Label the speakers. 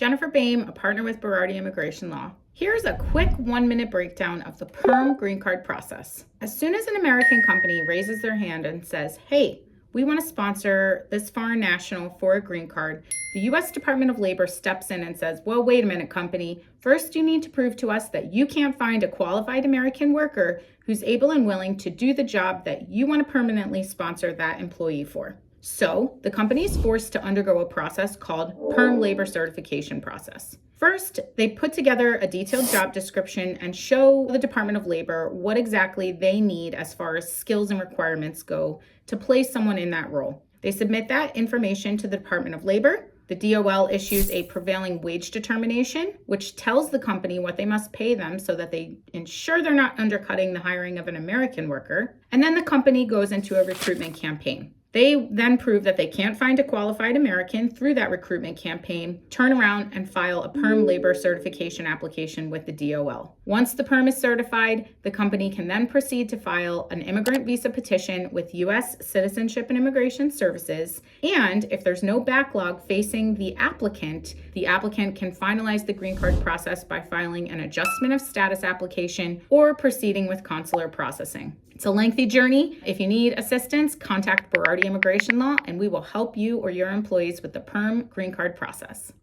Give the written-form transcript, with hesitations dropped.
Speaker 1: Jennifer Boehm, a partner with Berardi Immigration Law. Here's a quick 1-minute breakdown of the PERM green card process. As soon as an American company raises their hand and says, hey, we want to sponsor this foreign national for a green card, the U.S. Department of Labor steps in and says, well, wait a minute, company. First, you need to prove to us that you can't find a qualified American worker who's able and willing to do the job that you want to permanently sponsor that employee for. So the company is forced to undergo a process called PERM labor certification process. First, they put together a detailed job description and show the Department of Labor what exactly they need as far as skills and requirements go to place someone in that role. They submit that information to the Department of Labor. The DOL issues a prevailing wage determination, which tells the company what they must pay them so that they ensure they're not undercutting the hiring of an American worker. And then the company goes into a recruitment campaign. They then prove that they can't find a qualified American through that recruitment campaign, turn around and file a PERM labor certification application with the DOL. Once the PERM is certified, the company can then proceed to file an immigrant visa petition with U.S. Citizenship and Immigration Services. And if there's no backlog facing the applicant can finalize the green card process by filing an adjustment of status application or proceeding with consular processing. It's a lengthy journey. If you need assistance, contact Berardi Immigration Law, and we will help you or your employees with the PERM green card process.